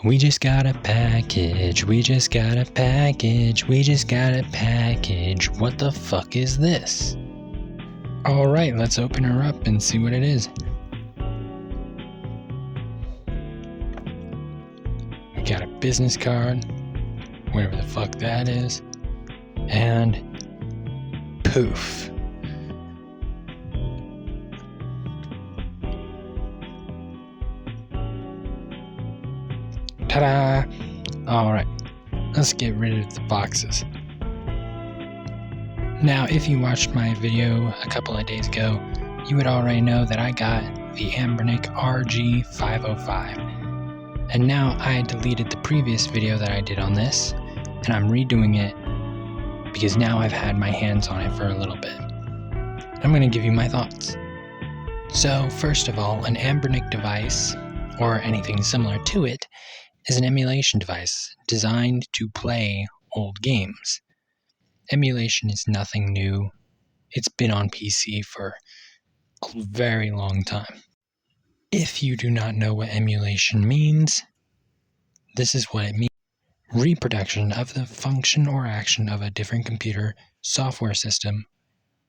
We just got a package, we just got a package, we just got a package. What the fuck is this? Alright, let's open her up and see what it is. We got a business card, whatever the fuck that is, and poof. Ta-da! Alright, let's get rid of the boxes. Now, if you watched my video a couple of days ago, you would already know that I got the Ambernic RG505. And now I deleted the previous video that I did on this, and I'm redoing it because now I've had my hands on it for a little bit. I'm going to give you my thoughts. So, first of all, an Ambernic device, or anything similar to it, is an emulation device designed to play old games. Emulation is nothing new. It's been on PC for a very long time. If you do not know what emulation means, this is what it means. Reproduction of the function or action of a different computer, software system,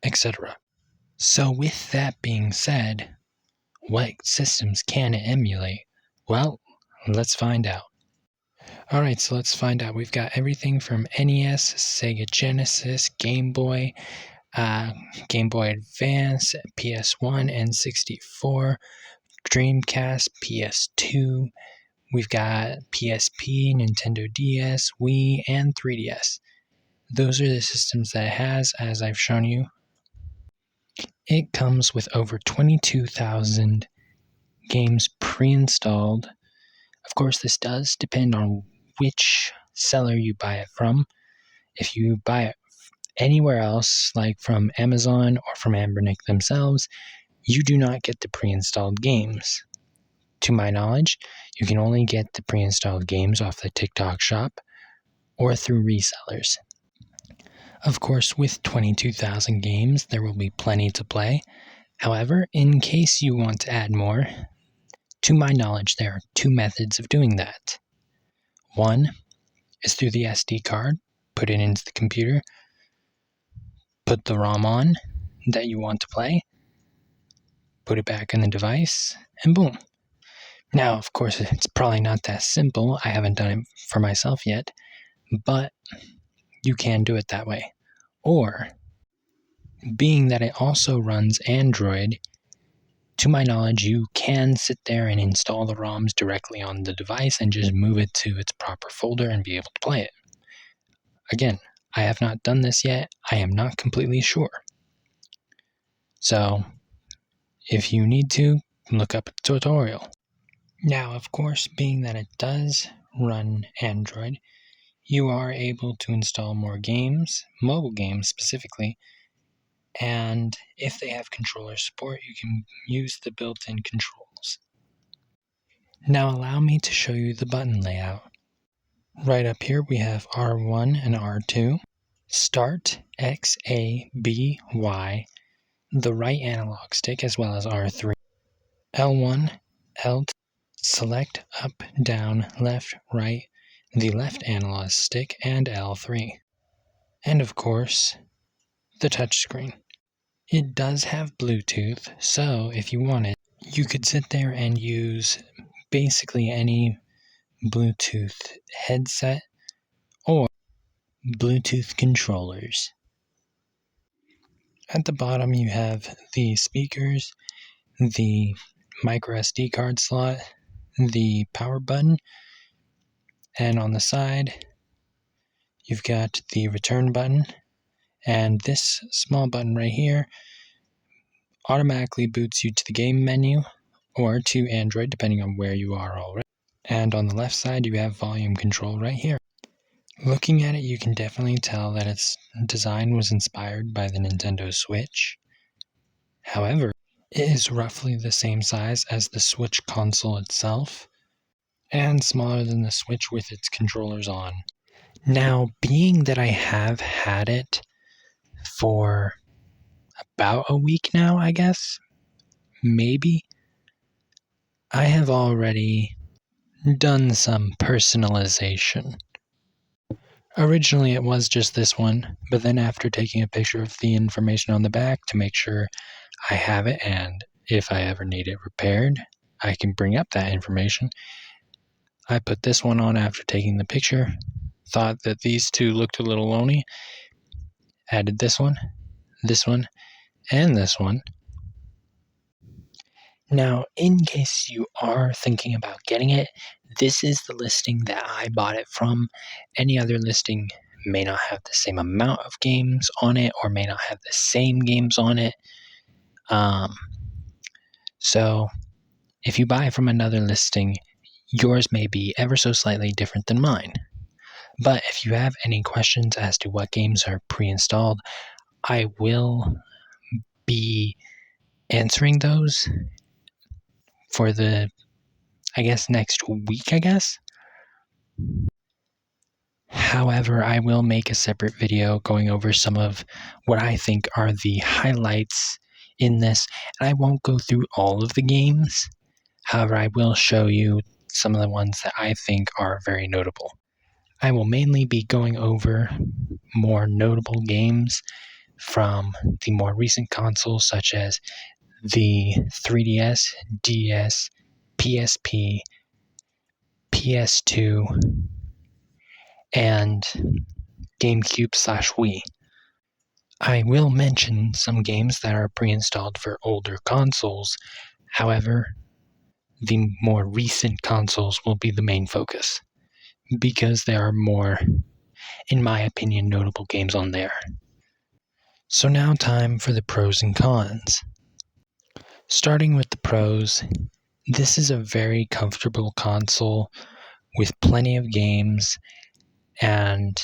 etc. So with that being said, what systems can it emulate? Well, let's find out. Alright, so let's find out. We've got everything from NES, Sega Genesis, Game Boy Advance, PS1, N64, Dreamcast, PS2. We've got PSP, Nintendo DS, Wii, and 3DS. Those are the systems that it has, as I've shown you. It comes with over 22,000 games pre-installed. Of course, this does depend on which seller you buy it from. If you buy it anywhere else, like from Amazon or from Ambernic themselves, you do not get the pre-installed games. To my knowledge, you can only get the pre-installed games off the Tik Tok Shop or through resellers. Of course, with 22,000 games, there will be plenty to play. However, in case you want to add more, to my knowledge, there are two methods of doing that. One is through the SD card, put it into the computer, put the ROM on that you want to play, put it back in the device, and boom. Now, of course, it's probably not that simple. I haven't done it for myself yet, but you can do it that way. Or, being that it also runs Android, to my knowledge, you can sit there and install the ROMs directly on the device and just move it to its proper folder and be able to play it. Again, I have not done this yet. I am not completely sure. So, if you need to, look up a tutorial. Now, of course, being that it does run Android, you are able to install more games, mobile games specifically, and if they have controller support, you can use the built-in controls. Now allow me to show you the button layout. Right up here we have R1 and R2, Start, X, A, B, Y, the right analog stick as well as R3, L1, L2, select up, down, left, right, the left analog stick, and L3. And of course, the touchscreen. It does have Bluetooth, so if you wanted, you could sit there and use basically any Bluetooth headset or Bluetooth controllers. At the bottom you have the speakers, the micro SD card slot, the power button, and on the side you've got the return button, and this small button right here automatically boots you to the game menu or to Android depending on where you are already. And on the left side you have volume control right here. Looking at it, you can definitely tell that its design was inspired by the Nintendo Switch. However, it is roughly the same size as the Switch console itself, and smaller than the Switch with its controllers on. Now, being that I have had it for about a week now, I guess, maybe, I have already done some personalization. Originally it was just this one, but then after taking a picture of the information on the back to make sure I have it, and if I ever need it repaired, I can bring up that information, I put this one on after taking the picture, thought that these two looked a little lonely, added this one, and this one. Now, in case you are thinking about getting it, this is the listing that I bought it from. Any other listing may not have the same amount of games on it or may not have the same games on it. So if you buy from another listing, yours may be ever so slightly different than mine. But if you have any questions as to what games are pre-installed, I will be answering those for the, next week, However, I will make a separate video going over some of what I think are the highlights in this, and I won't go through all of the games. However, I will show you some of the ones that I think are very notable. I will mainly be going over more notable games from the more recent consoles, such as the 3DS, DS, PSP, PS2, and GameCube/Wii. I will mention some games that are pre-installed for older consoles. However, the more recent consoles will be the main focus, because there are more, in my opinion, notable games on there. So now time for the pros and cons. Starting with the pros, this is a very comfortable console with plenty of games, and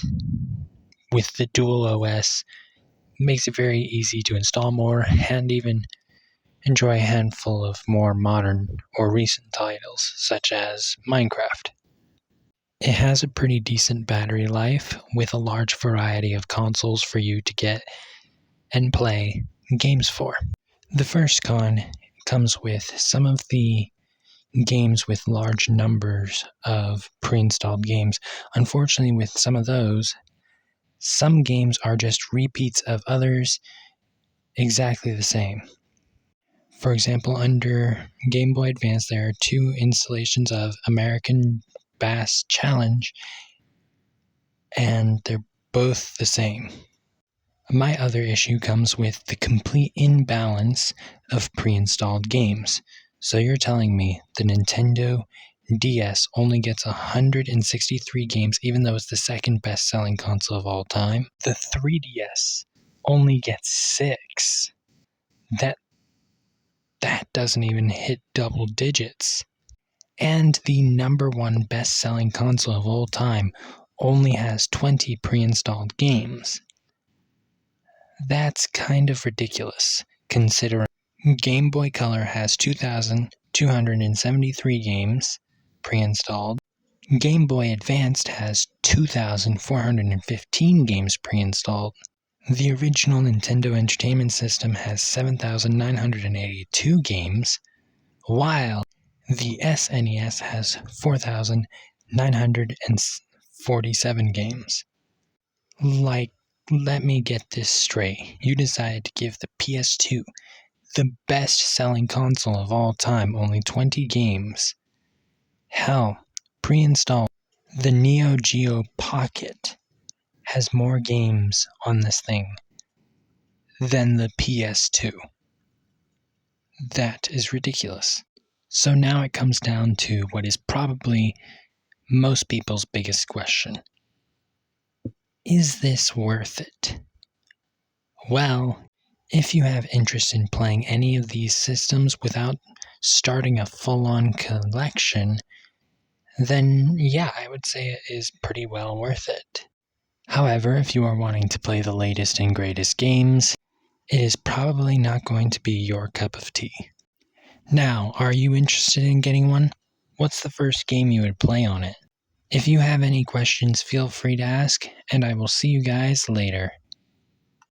with the dual OS, it makes it very easy to install more and even enjoy a handful of more modern or recent titles, such as Minecraft. It has a pretty decent battery life with a large variety of consoles for you to get and play games for. The first con comes with some of the games with large numbers of pre-installed games. Unfortunately, with some of those, some games are just repeats of others exactly the same. For example, under Game Boy Advance, there are 2 installations of American Bass Challenge, and they're both the same. My other issue comes with the complete imbalance of pre-installed games. So you're telling me the Nintendo DS only gets 163 games, even though it's the second best-selling console of all time? The 3DS only gets 6. That doesn't even hit double digits. And the number 1 best-selling console of all time only has 20 pre-installed games. That's kind of ridiculous, considering Game Boy Color has 2,273 games pre-installed. Game Boy Advanced has 2,415 games pre-installed. The original Nintendo Entertainment System has 7,982 games, while the SNES has 4,947 games. Let me get this straight. You decided to give the PS2, the best-selling console of all time, only 20 games. Hell, pre-installed. The Neo Geo Pocket has more games on this thing than the PS2. That is ridiculous. So now it comes down to what is probably most people's biggest question. Is this worth it? Well, if you have interest in playing any of these systems without starting a full-on collection, then yeah, I would say it is pretty well worth it. However, if you are wanting to play the latest and greatest games, it is probably not going to be your cup of tea. Now, are you interested in getting one? What's the first game you would play on it? If you have any questions, feel free to ask, and I will see you guys later.